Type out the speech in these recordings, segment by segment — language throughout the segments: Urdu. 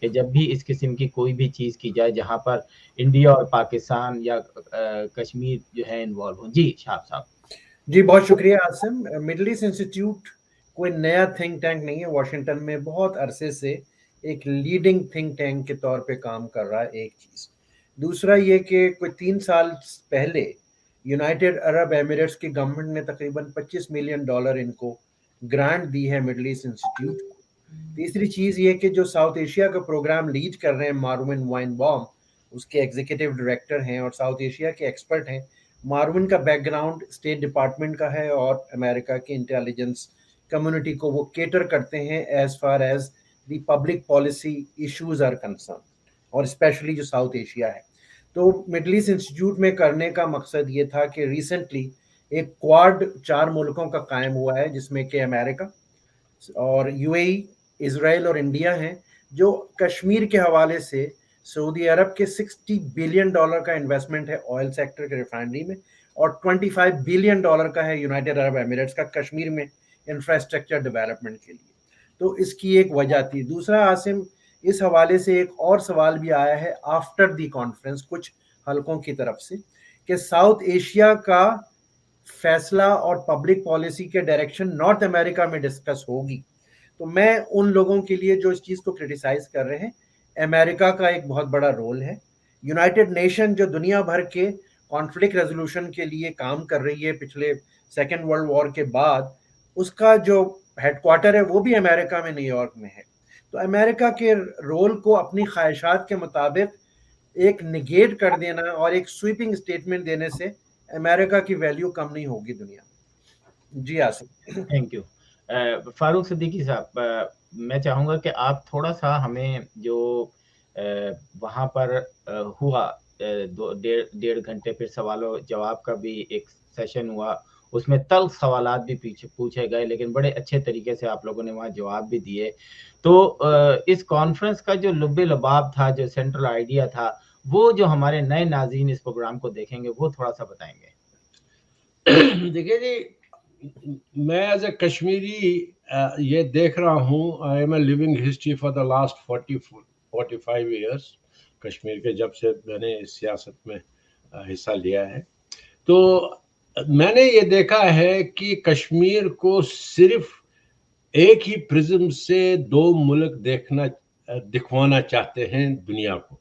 کہ جب بھی اس قسم کی کوئی بھی چیز کی جائے جہاں پر انڈیا اور پاکستان یا کشمیر جو ہے انوالو ہوں. جی شہاب صاحب. جی بہت شکریہ عاصم. مڈل ایسٹ انسٹیٹیوٹ کوئی نیا تھنک ٹینک نہیں ہے، واشنگٹن میں بہت عرصے سے ایک لیڈنگ تھنک ٹینک کے طور پہ کام کر رہا ہے. ایک چیز. دوسرا یہ کہ کوئی 3 سال پہلے یونائٹڈ عرب ایمریٹس کی گورنمنٹ نے تقریباً $25 ملین ان کو گرانٹ دی ہے مڈل ایسٹ انسٹیٹیوٹ کو. تیسری چیز یہ کہ جو ساؤتھ ایشیا کا پروگرام لیڈ کر رہے ہیں ماروین وائن بام، اس کے ایگزیکٹو ڈائریکٹر ہیں اور ساؤتھ ایشیا کے ایکسپرٹ ہیں. ماروین کا بیک گراؤنڈ اسٹیٹ ڈپارٹمنٹ کا ہے اور امریکہ کی انٹیلیجنس کمیونٹی کو وہ کیٹر کرتے ہیں as far as the public policy issues are concern, اور اسپیشلی جو ساؤتھ ایشیا ہے. تو مڈل ایسٹ انسٹیٹیوٹ میں کرنے کا مقصد یہ تھا کہ ریسنٹلی ایک کوارڈ 4 ملکوں کا قائم ہوا ہے، جس میں کہ امریکہ اور یو اے ای، اسرائیل اور انڈیا ہیں، جو کشمیر کے حوالے سے سعودی عرب کے $60 بلین کا انویسٹمنٹ ہے آئل سیکٹر کے ریفائنری میں، اور $25 بلین کا ہے یونائٹڈ عرب ایمریٹس کا کشمیر میں انفراسٹرکچر ڈیولپمنٹ کے لیے. تو اس کی ایک وجہ تھی. دوسرا عاصم، اس حوالے سے ایک اور سوال بھی آیا ہے آفٹر دی کانفرنس کچھ حلقوں کی طرف سے کہ ساؤتھ ایشیا کا فیصلہ اور پبلک پالیسی کے ڈائریکشن نارتھ امریکہ میں ڈسکس ہوگی. تو میں ان لوگوں کے لیے جو اس چیز کو کرٹیسائز کر رہے ہیں، امریکہ کا ایک بہت بڑا رول ہے. یونائٹڈ نیشن جو دنیا بھر کے کانفلکٹ ریزولوشن کے لیے کام کر رہی ہے پچھلے سیکنڈ ورلڈ وار کے بعد، اس کا جو ہیڈ کوارٹر ہے وہ بھی امریکہ میں نیو یارک میں ہے. تو امریکہ کے رول کو اپنی خواہشات کے مطابق ایک نگیٹ کر دینا اور ایک سویپنگ سٹیٹمنٹ دینے سے امریکہ کی ویلیو کم نہیں ہوگی دنیا میں. جی آصف. Thank you. فاروق صدیقی صاحب، میں چاہوں گا کہ آپ تھوڑا سا ہمیں جو وہاں پر ہوا 1.5 گھنٹے پھر سوال و جواب کا بھی ایک سیشن ہوا، اس میں تلخ سوالات بھی پوچھے گئے لیکن بڑے اچھے طریقے سے آپ لوگوں نے وہاں جواب بھی دیے. تو اس کانفرنس کا جو لب لباب تھا، جو سینٹرل آئیڈیا تھا، وہ جو ہمارے نئے ناظرین اس پروگرام کو دیکھیں گے وہ تھوڑا سا بتائیں گے. دیکھیے جی، میں ایز اے کشمیری یہ دیکھ رہا ہوں، I am a living history for the last 45 years Kashmir کے، جب سے میں نے اس سیاست میں حصہ لیا ہے. تو میں نے یہ دیکھا ہے کہ کشمیر کو صرف ایک ہی پرزم سے 2 ملک دکھوانا چاہتے ہیں دنیا کو،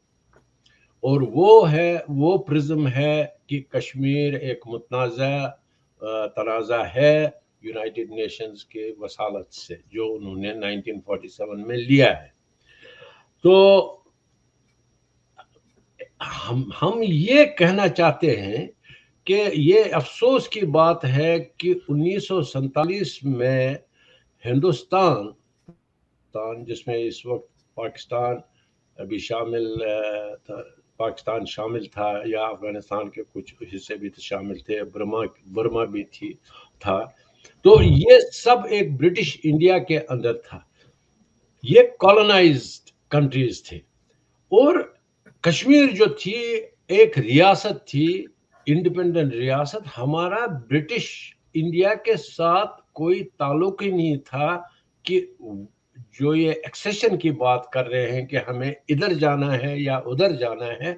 اور وہ پرزم ہے کہ کشمیر ایک متنازع تنازع ہے یونائٹڈ نیشنز کے وصالت سے، جو انہوں نے 1947 میں لیا ہے. تو ہم یہ کہنا چاہتے ہیں کہ یہ افسوس کی بات ہے کہ 1947 میں ہندوستان، جس میں اس وقت پاکستان بھی شامل تھا، پاکستان شامل تھا یا افغانستان کے کچھ حصے بھی شامل تھے، برما بھی تھا، تو یہ سب ایک برٹش انڈیا کے اندر تھا. یہ کالونائزڈ کنٹریز تھے، اور کشمیر جو تھی ایک ریاست تھی، انڈیپینڈنٹ ریاست. ہمارا برٹش انڈیا کے ساتھ کوئی تعلق ہی نہیں تھا کہ جو یہ ایکسیشن کی بات کر رہے ہیں کہ ہمیں ادھر جانا ہے یا ادھر جانا ہے،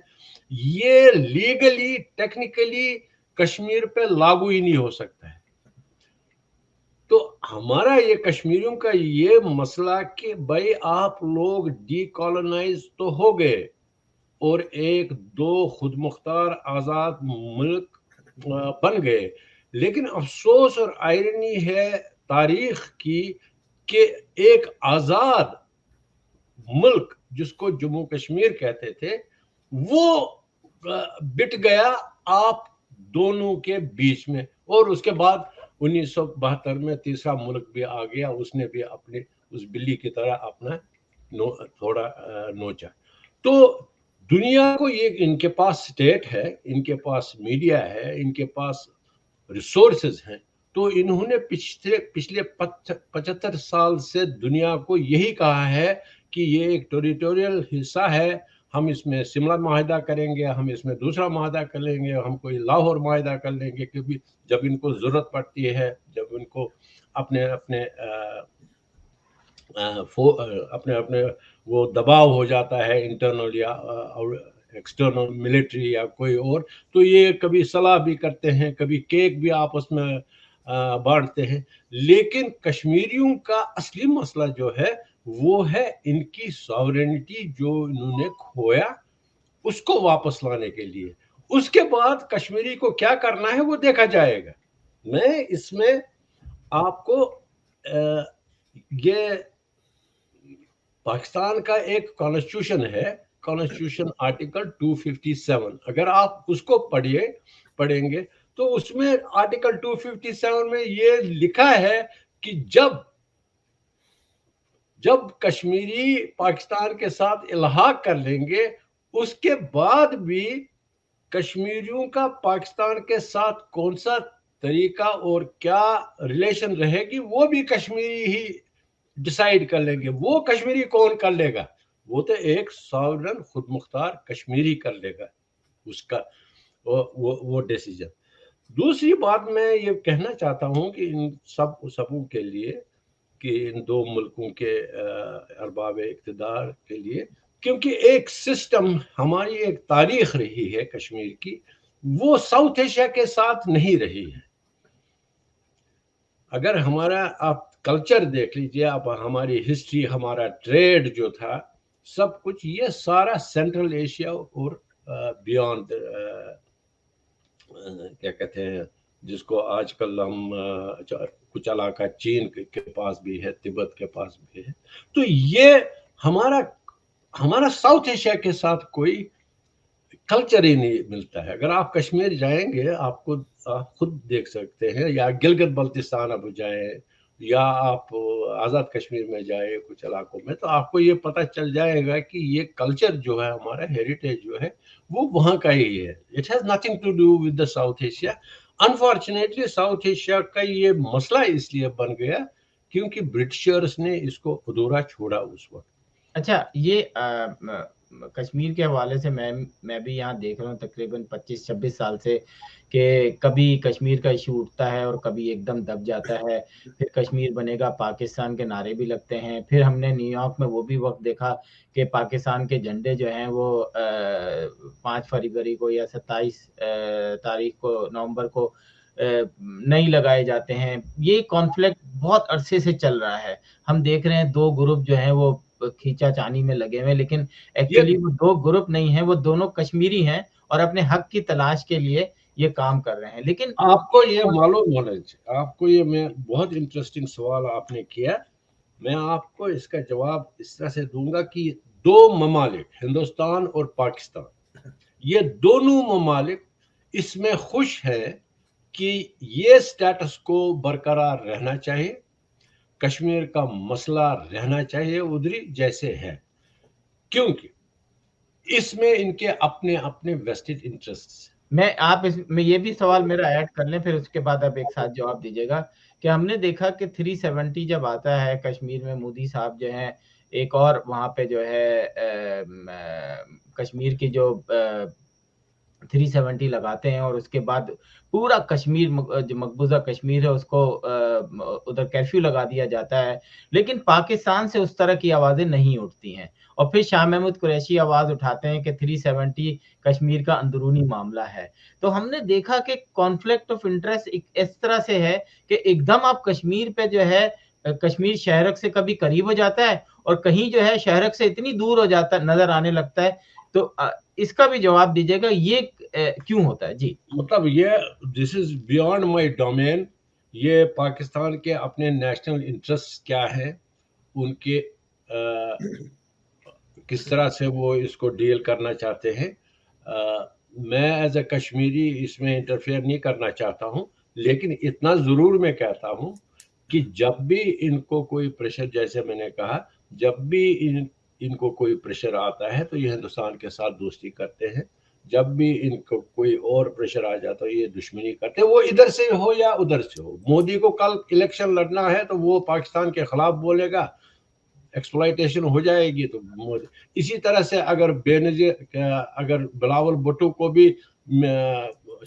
یہ لیگلی ٹیکنیکلی کشمیر پہ لاگو ہی نہیں ہو سکتا ہے. تو ہمارا یہ کشمیریوں کا یہ مسئلہ کہ بھائی آپ لوگ ڈی کالونائز تو ہو گئے اور 1-2 خود مختار آزاد ملک بن گئے، لیکن افسوس اور آئرنی ہے تاریخ کی کہ ایک آزاد ملک جس کو جموں کشمیر کہتے تھے، وہ بٹ گیا آپ دونوں کے بیچ میں. اور اس کے بعد 1972 میں تیسرا ملک بھی آ گیا، اس نے بھی اپنے اس بلی کی طرح اپنا تھوڑا نوچا. تو دنیا کو یہ، ان کے پاس سٹیٹ ہے، ان کے پاس میڈیا ہے، ان کے پاس ریسورسز ہیں، تو انہوں نے پچھلے 75 سال سے دنیا کو یہی کہا ہے کہ یہ ایک ٹیریٹوریل حصہ ہے، ہم اس میں شملہ معاہدہ کریں گے، ہم اس میں دوسرا معاہدہ کر لیں گے، ہم کوئی لاہور معاہدہ کر لیں گے، کیونکہ جب ان کو ضرورت پڑتی ہے، جب ان کو اپنے اپنے اپنے وہ دباؤ ہو جاتا ہے انٹرنل یا ایکسٹرنل ملٹری یا کوئی اور، تو یہ کبھی صلاح بھی کرتے ہیں، کبھی کیک بھی آپس میں بانٹتے ہیں. لیکن کشمیریوں کا اصلی مسئلہ جو ہے وہ ہے ان کی ساورینٹی جو انہوں نے کھویا، اس کو واپس لانے کے لیے. اس کے بعد کشمیری کو کیا کرنا ہے وہ دیکھا جائے گا. میں اس میں آپ کو یہ پاکستان کا ایک کانسٹیٹیوشن ہے، کانسٹیٹیوشن آرٹیکل 257. اگر آپ اس کو پڑھیں گے تو اس میں آرٹیکل 257 میں یہ لکھا ہے کہ جب کشمیری پاکستان کے ساتھ الحاق کر لیں گے، اس کے بعد بھی کشمیریوں کا پاکستان کے ساتھ کون سا طریقہ اور کیا ریلیشن رہے گی وہ بھی کشمیری ہی ڈیسائیڈ کر لیں گے. وہ کشمیری کون کر لے گا؟ وہ تو ایک ساورن خود مختار کشمیری کر لے گا اس کا وہ ڈیسیجن. دوسری بات میں یہ کہنا چاہتا ہوں کہ ان سبوں کے لیے، کہ ان دو ملکوں کے ارباب اقتدار کے لیے، کیونکہ ایک سسٹم، ہماری ایک تاریخ رہی ہے کشمیر کی، وہ ساؤتھ ایشیا کے ساتھ نہیں رہی ہے. اگر ہمارا آپ کلچر دیکھ لیجئے، آپ ہماری ہسٹری، ہمارا ٹریڈ جو تھا، سب کچھ یہ سارا سینٹرل ایشیا اور بیانڈ کیا کہتے ہیں جس کو آج کل ہم کچھ علاقہ چین کے پاس بھی ہے، تبت کے پاس بھی ہے. تو یہ ہمارا ساؤتھ ایشیا کے ساتھ کوئی کلچر ہی نہیں ملتا ہے. اگر آپ کشمیر جائیں گے، آپ خود دیکھ سکتے ہیں، یا گلگت بلتستان اب جائیں، یا آپ آزاد کشمیر میں جائیں کچھ علاقوں میں، تو آپ کو یہ پتہ چل جائے گا کہ یہ کلچر جو ہے، ہمارا ہیریٹیج جو ہے، وہ وہاں کا ہی ہے. It has nothing to do with the South Asia. Unfortunately South Asia کا یہ مسئلہ اس لیے بن گیا کیونکہ برٹشرز نے اس کو ادھورا چھوڑا اس وقت. اچھا، یہ کشمیر کے حوالے سے میں بھی یہاں دیکھ رہا ہوں تقریباً 25-26 سال سے کہ کبھی کشمیر کا ایشو اٹھتا ہے اور کبھی ایک دم دب جاتا ہے. پھر کشمیر بنے گا، پاکستان کے نعرے بھی لگتے ہیں. پھر ہم نے نیو یارک میں وہ بھی وقت دیکھا کہ پاکستان کے جھنڈے جو ہیں وہ 5 فروری کو یا 27 تاریخ کو، نومبر کو نہیں لگائے جاتے ہیں. یہ کانفلکٹ بہت عرصے سے چل رہا ہے. ہم دیکھ رہے ہیں دو گروپ جو ہیں وہ کھینچا چانی میں لگے ہوئے، لیکن ایکچولی وہ دو گروپ نہیں ہیں، وہ دونوں کشمیری ہیں اور اپنے حق کی تلاش کے لیے یہ کام کر رہے ہیں. لیکن آپ کو یہ معلوم ہونا چاہیے، آپ کو یہ، میں بہت انٹرسٹنگ سوال آپ نے کیا. میں آپ کو اس کا جواب اس طرح سے دوں گا کہ دو ممالک، ہندوستان اور پاکستان، یہ دونوں ممالک اس میں خوش ہیں کہ یہ سٹیٹس کو برقرار رہنا چاہیے، کشمیر کا مسئلہ رہنا چاہیے ادھری جیسے ہے، کیونکہ اس میں ان کے اپنے اپنے ویسٹڈ انٹرسٹ. میں آپ اس میں یہ بھی سوال میرا ایڈ کر لیں، پھر اس کے بعد آپ ایک ساتھ جواب دیجیے گا کہ ہم نے دیکھا کہ 370 جب آتا ہے کشمیر میں، مودی صاحب جو ہیں ایک اور وہاں پہ جو ہے کشمیر کی جو 370 لگاتے ہیں، اور اس کے بعد پورا کشمیر جو مقبوضہ کشمیر ہے اس کو ادھر کرفیو لگا دیا جاتا ہے. لیکن پاکستان سے اس طرح کی آوازیں نہیں اٹھتی ہیں، اور پھر شاہ محمود قریشی آواز اٹھاتے ہیں کہ 370 کشمیر کا اندرونی معاملہ ہے. تو ہم نے دیکھا کہ کانفلکٹ آف انٹرسٹ اس طرح سے ہے کہ ایک دم آپ کشمیر پہ جو ہے، کشمیر شہرک سے کبھی قریب ہو جاتا ہے اور کہیں جو ہے شہرک سے اتنی دور ہو جاتا نظر آنے لگتا ہے. تو اس کا بھی جواب دیجیے گا یہ کیوں ہوتا ہے؟ جی مطلب یہ دس از بیانڈ مائی ڈومین. یہ پاکستان کے اپنے نیشنل انٹرسٹ کیا ہے، ان کے کس طرح سے وہ اس کو ڈیل کرنا چاہتے ہیں. میں ایز اے کشمیری اس میں انٹرفیئر نہیں کرنا چاہتا ہوں، لیکن اتنا ضرور میں کہتا ہوں کہ جب بھی ان کو کوئی پریشر، جیسے میں نے کہا، جب بھی ان کو کوئی پریشر آتا ہے تو یہ ہندوستان کے ساتھ دوستی کرتے ہیں. جب بھی ان کو کوئی اور پریشر آ جاتا ہے یہ دشمنی کرتے ہیں، وہ ادھر سے ہو یا ادھر سے ہو. مودی کو کل الیکشن لڑنا ہے تو وہ پاکستان کے خلاف بولے گا، ایکسپلائٹیشن ہو جائے گی تو مودی. اسی طرح سے اگر اگر بلاول بھٹو کو بھی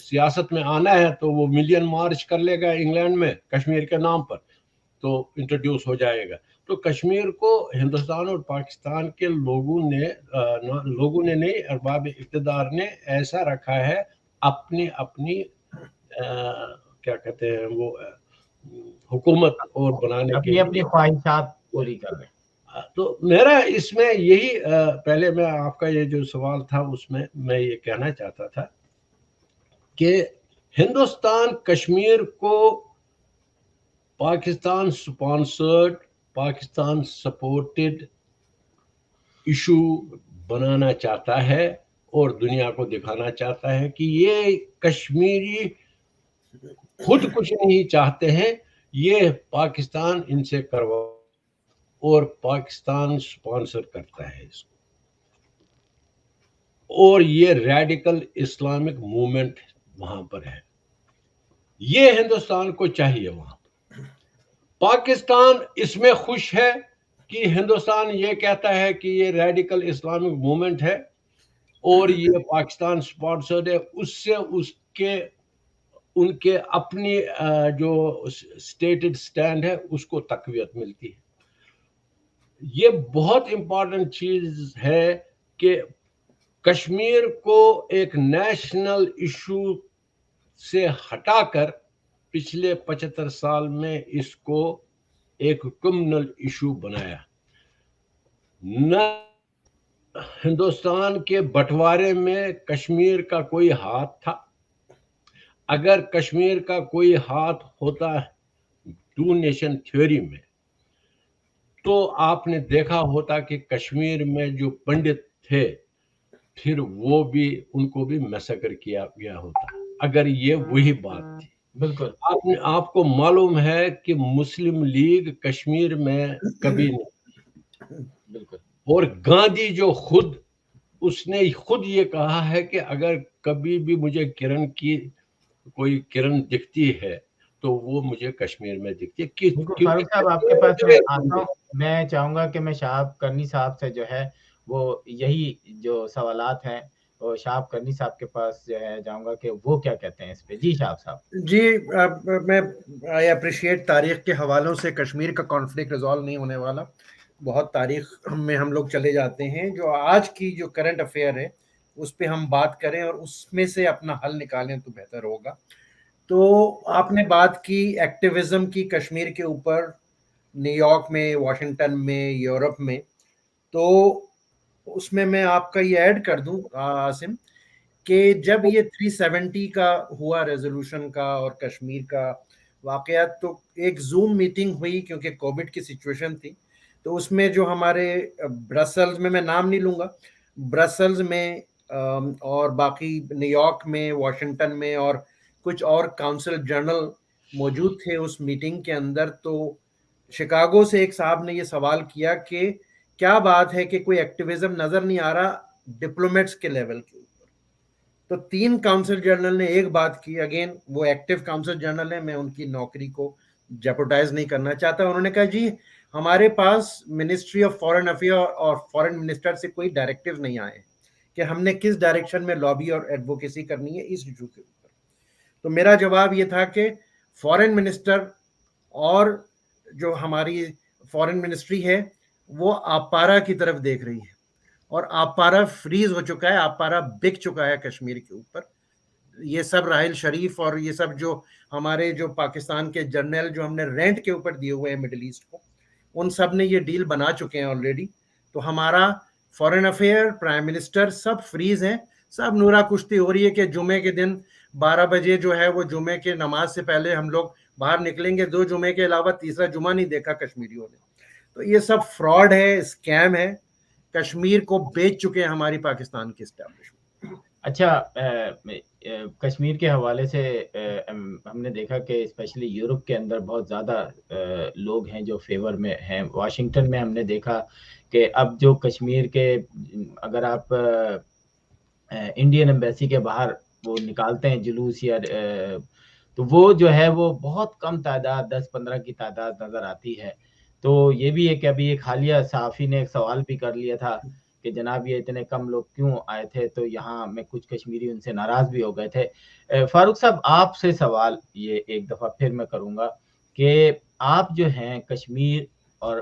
سیاست میں آنا ہے تو وہ ملین مارچ کر لے گا انگلینڈ میں کشمیر کے نام پر، تو انٹروڈیوس ہو جائے گا. تو کشمیر کو ہندوستان اور پاکستان کے لوگوں نے نہیں، ارباب اقتدار نے ایسا رکھا ہے اپنی کیا کہتے ہیں وہ حکومت اور بنانے کے اپنی خواہشات پوری کر رہے ہیں. تو میرا اس میں یہی پہلے میں آپ کا یہ جو سوال تھا اس میں یہ کہنا چاہتا تھا کہ ہندوستان کشمیر کو Pakistan sponsored, Pakistan supported issue بنانا چاہتا ہے اور دنیا کو دکھانا چاہتا ہے کہ یہ کشمیری خود کچھ نہیں چاہتے ہیں، یہ پاکستان ان سے کروا اور پاکستان سپانسر کرتا ہے اس کو، اور یہ ریڈیکل اسلامک موومنٹ وہاں پر ہے. یہ ہندوستان کو چاہیے وہاں پر. پاکستان اس میں خوش ہے کہ ہندوستان یہ کہتا ہے کہ یہ ریڈیکل اسلامک موومنٹ ہے اور یہ پاکستان سپانسرڈ ہے. اس سے ان کے اپنی جو اسٹیٹڈ سٹینڈ ہے اس کو تقویت ملتی ہے. یہ بہت امپورٹنٹ چیز ہے کہ کشمیر کو ایک نیشنل ایشو سے ہٹا کر پچھلے 75 سال میں اس کو ایک کمیونل ایشو بنایا. نہ ہندوستان کے بٹوارے میں کشمیر کا کوئی ہاتھ تھا. اگر کشمیر کا کوئی ہاتھ ہوتا ٹو نیشن تھیوری میں تو آپ نے دیکھا ہوتا کہ کشمیر میں جو پنڈت تھے پھر وہ بھی ان کو بھی میسیکر کیا گیا ہوتا اگر یہ وہی بات تھی. بالکل آپ کو معلوم ہے کہ مسلم لیگ کشمیر میں کبھی نہیں. بالکل. اور گاندھی جو اس نے خود یہ کہا ہے کہ اگر کبھی بھی مجھے کوئی کرن دکھتی ہے تو وہ مجھے کشمیر میں دکھتی ہے. فاروق صاحب آپ کے پاس میں آتا ہوں. میں چاہوں گا کہ میں شہاب کرنی صاحب سے جو ہے وہ یہی جو سوالات ہیں وہ شہاب کرنی صاحب کے پاس جو ہے جاؤں گا کہ وہ کیا کہتے ہیں اس پہ. جی شہاب صاحب. جی میں آئی اپریشیٹ تاریخ کے حوالوں سے کشمیر کا کانفلکٹ ریزالو نہیں ہونے والا. بہت تاریخ میں ہم لوگ چلے جاتے ہیں. جو آج کی جو کرنٹ افیئر ہے اس پہ ہم بات کریں اور اس میں سے اپنا حل نکالیں تو بہتر ہوگا. تو آپ نے بات کی ایکٹیویزم کی کشمیر کے اوپر، نیو یارک میں، واشنگٹن میں، یورپ میں. تو اس میں آپ کا یہ ایڈ کر دوں عاصم کہ جب یہ 370 کا ہوا ریزولوشن کا اور کشمیر کا واقعات، تو ایک زوم میٹنگ ہوئی کیونکہ کووڈ کی سچویشن تھی. تو اس میں جو ہمارے برسلز میں نام نہیں لوں گا، برسلز میں اور باقی نیو یارک میں، واشنگٹن میں اور کچھ اور کاؤنسل جنرل موجود تھے اس میٹنگ کے اندر. تو شکاگو سے ایک صاحب نے یہ سوال کیا کہ کیا بات ہے کہ کوئی ایکٹیویزم نظر نہیں آ رہا ڈپلومیٹس کے لیول کے اوپر. تو 3 کاؤنسل جنرل نے ایک بات کی. اگین وہ ایکٹیو کاؤنسل جنرل ہیں، میں ان کی نوکری کو جیپوٹائز نہیں کرنا چاہتا. انہوں نے کہا جی ہمارے پاس منسٹری آف فارن افیئر اور فارن منسٹر سے کوئی ڈائریکٹیو نہیں آئے کہ ہم نے کس ڈائریکشن میں لابی اور ایڈوکیسی کرنی ہے اس ایشو کے اوپر. تو میرا جواب یہ تھا کہ فارن منسٹر اور جو ہماری فارن منسٹری ہے وہ آپارا کی طرف دیکھ رہی ہے اور آپارا فریز ہو چکا ہے، آپارا بک چکا ہے کشمیر کے اوپر. یہ سب راحیل شریف اور یہ سب جو ہمارے جو پاکستان کے جرنیل جو ہم نے رینٹ کے اوپر دیے ہوئے ہیں مڈل ایسٹ کو، ان سب نے یہ ڈیل بنا چکے ہیں آلریڈی. تو ہمارا فارن افیئر، پرائم منسٹر سب فریز ہیں. سب نورا کشتی ہو رہی ہے کہ جمعے کے دن 12 بجے جو ہے وہ جمعے کے نماز سے پہلے ہم لوگ باہر نکلیں گے. 2 جمعے کے علاوہ تیسرا جمعہ نہیں دیکھا کشمیریوں نے. تو یہ سب فراڈ ہے، اسکیم ہے. کشمیر کو بیچ چکے ہیں ہماری پاکستان کی اسٹیبلشمنٹ. اچھا کشمیر کے حوالے سے ہم نے دیکھا کہ اسپیشلی یورپ کے اندر بہت زیادہ لوگ ہیں جو فیور میں ہیں. واشنگٹن میں ہم نے دیکھا کہ اب جو کشمیر کے اگر آپ انڈین ایمبیسی کے باہر وہ نکالتے ہیں جلوس یا تو وہ جو ہے وہ بہت کم تعداد 10-15 کی تعداد نظر آتی ہے. تو یہ بھی ہے کہ ابھی ایک حالیہ صحافی نے ایک سوال بھی کر لیا تھا کہ جناب یہ اتنے کم لوگ کیوں آئے تھے، تو یہاں میں کچھ کشمیری ان سے ناراض بھی ہو گئے تھے. فاروق صاحب آپ سے سوال یہ ایک دفعہ پھر میں کروں گا کہ آپ جو ہیں کشمیر اور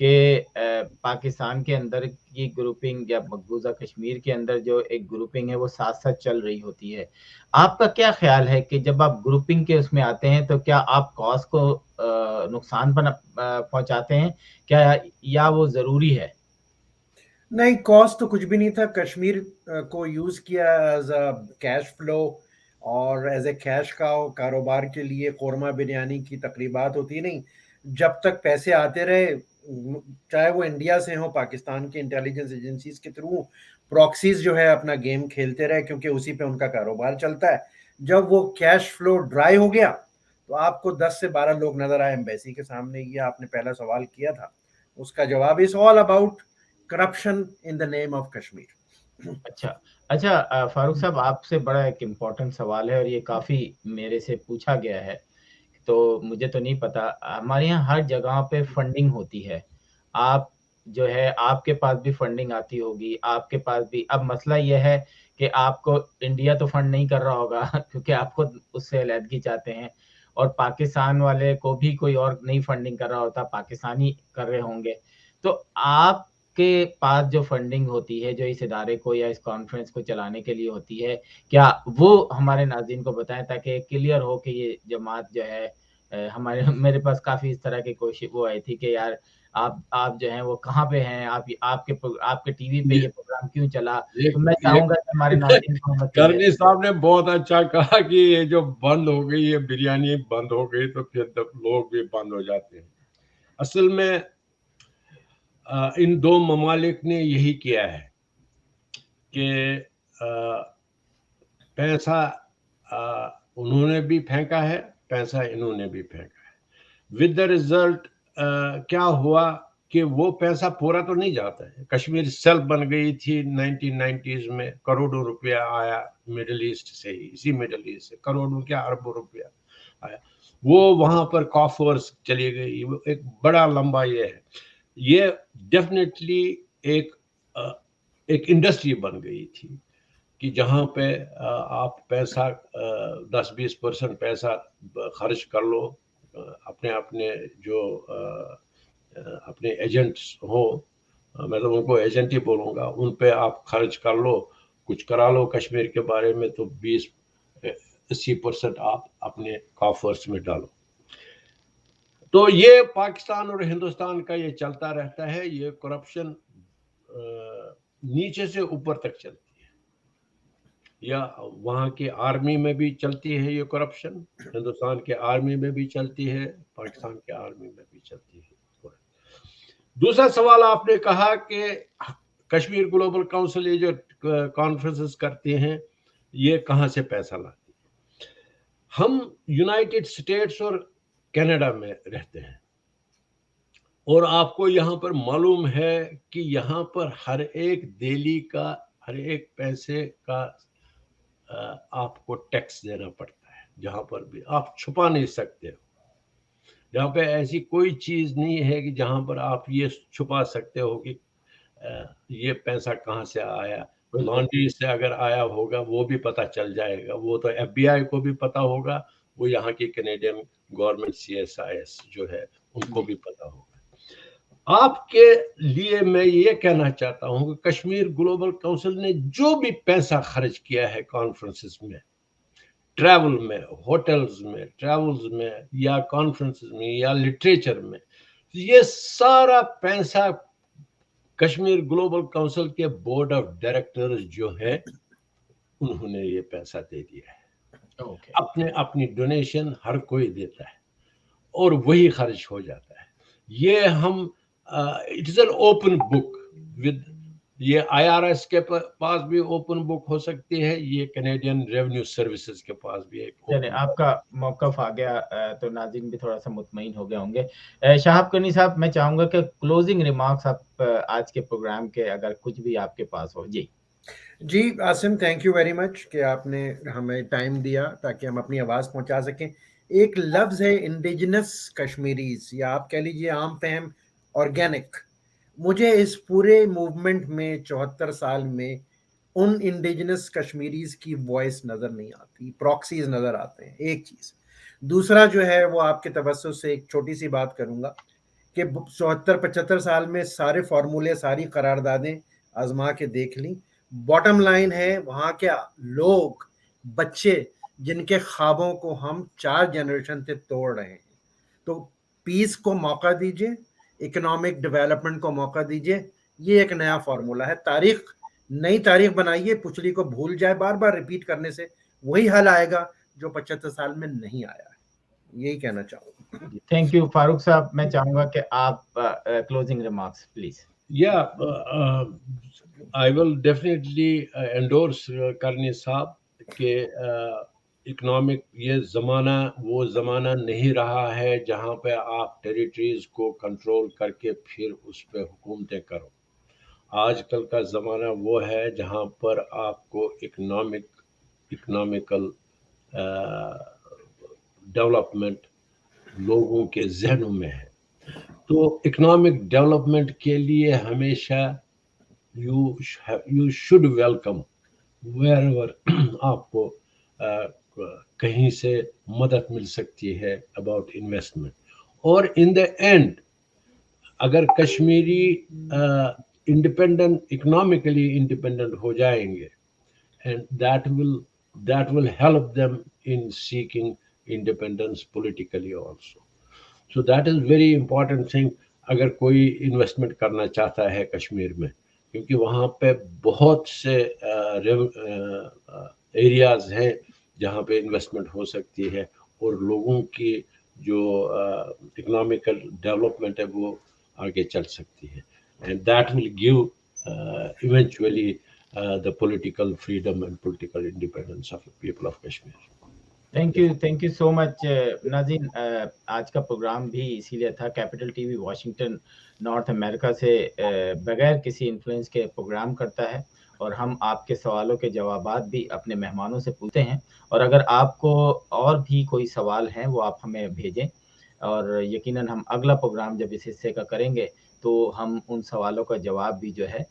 کہ پاکستان کے اندر کی گروپنگ یا مقبوضہ کشمیر کے اندر جو ایک گروپنگ ہے وہ ساتھ ساتھ چل رہی ہوتی ہے. آپ کا کیا خیال ہے کہ جب آپ گروپنگ کے اس میں آتے ہیں تو کیا آپ کاز کو نقصان پہنچاتے ہیں کیا, یا وہ ضروری ہے؟ نہیں، کاسٹ تو کچھ بھی نہیں تھا. کشمیر کو یوز کیا ایز اے کیش فلو اور ایز اے کیش کاروبار کے لیے. قورمہ بریانی کی تقریبات ہوتی نہیں، جب تک پیسے آتے رہے، چاہے وہ انڈیا سے ہوں، پاکستان کے انٹیلیجنس ایجنسیز کے تھرو پراکسیز جو ہے اپنا گیم کھیلتے رہے، کیونکہ اسی پہ ان کا کاروبار چلتا ہے. جب وہ کیش فلو ڈرائی ہو گیا تو آپ کو 10 سے 12 لوگ نظر آئے ایمبیسی کے سامنے. یہ آپ نے پہلا سوال کیا تھا، اس کا جواب is all about corruption in the name of Kashmir. اچھا فاروق صاحب، آپ سے بڑا ایک امپورٹنٹ سوال ہے اور یہ کافی میرے سے پوچھا گیا ہے، تو مجھے تو نہیں پتا. ہمارے یہاں ہر جگہ پہ فنڈنگ ہوتی ہے. آپ جو ہے آپ کے پاس بھی فنڈنگ آتی ہوگی، آپ کے پاس بھی. اب مسئلہ یہ ہے کہ آپ کو انڈیا تو فنڈ نہیں کر رہا ہوگا کیونکہ آپ خود اس سے علیحدگی چاہتے ہیں، اور پاکستان والے کو بھی کوئی اور نئی فنڈنگ کر رہا ہوتا، پاکستانی کر رہے ہوں گے. تو آپ کے پاس جو فنڈنگ ہوتی ہے، جو اس ادارے کو یا اس کانفرنس کو چلانے کے لیے ہوتی ہے، کیا وہ ہمارے ناظرین کو بتائیں تاکہ کلیئر ہو کہ یہ جماعت جو ہے میرے پاس کافی اس طرح کی کوشش وہ آئی تھی کہ یار آپ جو ہیں وہ کہاں پہ ہیں، آپ کے ٹی وی پہ یہ پروگرام کیوں چلا. تو میں چاہوں گا کہ ہمارے ناظرین کو ہم کرنی صاحب نے بہت اچھا کہا کہ یہ جو بند ہو گئی، یہ بریانی بند ہو گئی تو پھر لوگ بھی بند ہو جاتے ہیں. اصل میں ان دو ممالک نے یہی کیا ہے کہ پیسہ انہوں نے بھی پھینکا ہے، پیسہ انہوں نے بھی پھینکا ہے. ود دا ریزلٹ کیا ہوا کہ وہ پیسہ پورا تو نہیں جاتا ہے. کشمیر سیلف بن گئی تھی 1990s میں، کروڑوں روپیہ آیا مڈل ایسٹ سے ہی، اسی مڈل ایسٹ سے کروڑوں کیا اربوں روپیہ آیا. وہ وہاں پر کافرز چلی گئی. ایک بڑا لمبا یہ ہے. یہ ڈیفینیٹلی ایک انڈسٹری بن گئی تھی کہ جہاں پہ آپ پیسہ 10-20% پیسہ خرچ کر لو، اپنے جو اپنے ایجنٹس ہو، میں تو ان کو ایجنٹ ہی بولوں گا، ان پہ آپ خرچ کر لو، کچھ کرا لو کشمیر کے بارے میں، تو 20-80% آپ اپنے کافرز میں ڈالو. تو یہ پاکستان اور ہندوستان کا یہ چلتا رہتا ہے. یہ کرپشن نیچے سے اوپر تک چلتی ہے، یا وہاں کی آرمی میں بھی چلتی ہے یہ کرپشن، ہندوستان کے آرمی میں بھی چلتی ہے، پاکستان کے آرمی میں بھی چلتی ہے. دوسرا سوال آپ نے کہا کہ کشمیر گلوبل کونسل یہ جو کانفرنسز کرتے ہیں یہ کہاں سے پیسہ لاتی ہے. ہم یونائٹڈ اسٹیٹس اور کینیڈا میں رہتے ہیں، اور آپ کو یہاں پر معلوم ہے کہ یہاں پر ہر ایک دہلی کا، ہر ایک پیسے کا آپ کو ٹیکس دینا پڑتا ہے. جہاں پر بھی آپ چھپا نہیں سکتے ہو. جہاں پہ ایسی کوئی چیز نہیں ہے کہ جہاں پر آپ یہ چھپا سکتے ہو کہ یہ پیسہ کہاں سے آیا. لانڈری سے اگر آیا ہوگا وہ بھی پتہ چل جائے گا. وہ تو ایف بی آئی کو بھی پتہ ہوگا، وہ یہاں کی کینیڈین گورنمنٹ CSIS جو ہے ان کو بھی پتہ ہوگا. آپ کے لیے میں یہ کہنا چاہتا ہوں کہ کشمیر گلوبل کونسل نے جو بھی پیسہ خرچ کیا ہے کانفرنسز میں، ٹریول میں، ہوٹلز میں، ٹریولز میں، یا کانفرنسز میں، یا لٹریچر میں، یہ سارا پیسہ کشمیر گلوبل کونسل کے بورڈ آف ڈائریکٹرز جو ہے انہوں نے یہ پیسہ دے دیا ہے. اپنی ڈونیشن ہر کوئی دیتا ہے اور وہی خرچ ہو جاتا ہے. یہ ہم it is an open book. With یہ IRS کے پاس بھی اوپن بک ہو سکتی ہے، یہ کینیڈین ریونیو سروسز کے پاس بھی ایک. چلیں، آپ کا موقف آ گیا تو ناظرین بھی تھوڑا سا مطمئن ہو گئے ہوں گے. شہاب کنی صاحب، میں چاہوں گا کہ کلوزنگ ریمارکس آپ آج کے پروگرام کے اگر کچھ بھی آپ کے پاس ہو. جی Asim, thank you very much کہ آپ نے ہمیں ٹائم دیا تاکہ ہم اپنی آواز پہنچا سکیں. ایک لفظ ہے انڈیجنس کشمیریز، یا آپ کہہ لیجیے عام فہم آرگینک. مجھے اس پورے موومنٹ میں 74 سال میں ان انڈیجنس کشمیریز کی وائس نظر نہیں آتی، پراکسیز نظر آتے ہیں. ایک چیز. دوسرا جو ہے وہ آپ کے توسط سے ایک چھوٹی سی بات کروں گا کہ 74-75 سال میں سارے فارمولے ساری قراردادیں آزما کے دیکھ لیں. باٹم لائن ہے وہاں کے لوگ بچے جن کے خوابوں کو ہم 4 جنریشن سے توڑ رہے ہیں. تو پیس کو موقع دیجیے, اکنامک ڈیولپمنٹ کو موقع دیجیے. یہ ایک نیا فارمولہ ہے. نئی تاریخ بنائیے, پچھلی کو بھول جائے, بار بار ریپیٹ کرنے سے وہی حل آئے گا جو 75 سال میں نہیں آیا ہے. یہی کہنا چاہوں گا. تھینک یو فاروق صاحب. میں چاہوں گا کہ آپ closing remarks please. I will definitely endorse کرنی صاحب کہ اکنامک یہ زمانہ وہ زمانہ نہیں رہا ہے جہاں پہ آپ ٹیریٹریز کو کنٹرول کر کے پھر اس پہ حکومتیں کرو. آج کل کا زمانہ وہ ہے جہاں پر آپ کو اکنامیکل ڈیولپمنٹ لوگوں کے ذہنوں میں ہے. تو اکنامک ڈیولپمنٹ کے لیے ہمیشہ you should welcome wherever آپ کو کہیں سے مدد مل سکتی ہے about investment. اور in the end اگر کشمیری economically independent ہو جائیں گے, and that will help them in seeking independence politically also. So that is very important thing اگر کوئی انویسٹمنٹ کرنا چاہتا ہے کشمیر میں, کیونکہ وہاں پہ بہت سے ایریاز ہیں جہاں پہ انویسٹمنٹ ہو سکتی ہے اور لوگوں کی جو اکنامیکل ڈیولپمنٹ ہے وہ آگے چل سکتی ہے. And that will give eventually the political freedom and political independence of the people of Kashmir. Thank you so much. ناظرین, آج کا پروگرام بھی اسی لیے تھا. Capital TV Washington North America سے بغیر کسی انفلوئنس کے پروگرام کرتا ہے, اور ہم آپ کے سوالوں کے جوابات بھی اپنے مہمانوں سے پوچھتے ہیں. اور اگر آپ کو اور بھی کوئی سوال ہیں وہ آپ ہمیں بھیجیں, اور یقیناً ہم اگلا پروگرام جب اس حصے کا کریں گے تو ہم ان سوالوں کا جواب بھی جو ہے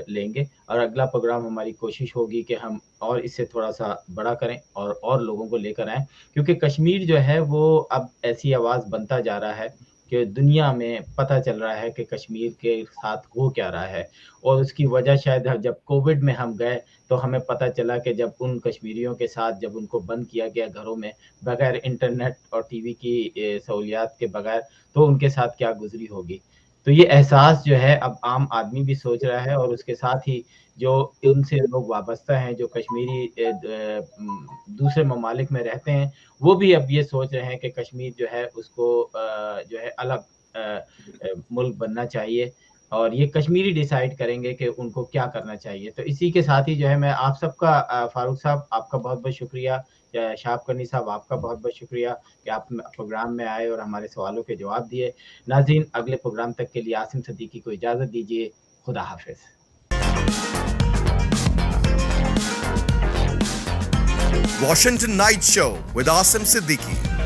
لیں گے. اور اگلا پروگرام ہماری کوشش ہوگی کہ ہم اور اس سے تھوڑا سا بڑا کریں اور لوگوں کو لے کر آئیں, کیونکہ کشمیر جو ہے وہ اب ایسی آواز بنتا جا رہا ہے کہ دنیا میں پتہ چل رہا ہے کہ کشمیر کے ساتھ ہو کیا رہا ہے. اور اس کی وجہ شاید جب کووڈ میں ہم گئے تو ہمیں پتہ چلا کہ جب ان کشمیریوں کے ساتھ جب ان کو بند کیا گیا گھروں میں بغیر انٹرنیٹ اور ٹی وی کی سہولیات کے بغیر, تو ان کے ساتھ کیا گزری ہوگی. تو یہ احساس جو ہے اب عام آدمی بھی سوچ رہا ہے, اور اس کے ساتھ ہی جو ان سے لوگ وابستہ ہیں جو کشمیری دوسرے ممالک میں رہتے ہیں وہ بھی اب یہ سوچ رہے ہیں کہ کشمیر جو ہے اس کو جو ہے الگ ملک بننا چاہیے, اور یہ کشمیری ڈیسائیڈ کریں گے کہ ان کو کیا کرنا چاہیے. تو اسی کے ساتھ ہی جو ہے میں آپ سب کا, فاروق صاحب آپ کا بہت بہت شکریہ, شہاب کرنی صاحب آپ کا بہت بہت شکریہ کہ آپ پروگرام میں آئے اور ہمارے سوالوں کے جواب دیے. ناظرین, اگلے پروگرام تک کے لیے عاصم صدیقی کو اجازت دیجیے. خدا حافظ. Washington Night Show with Asim Siddiqui.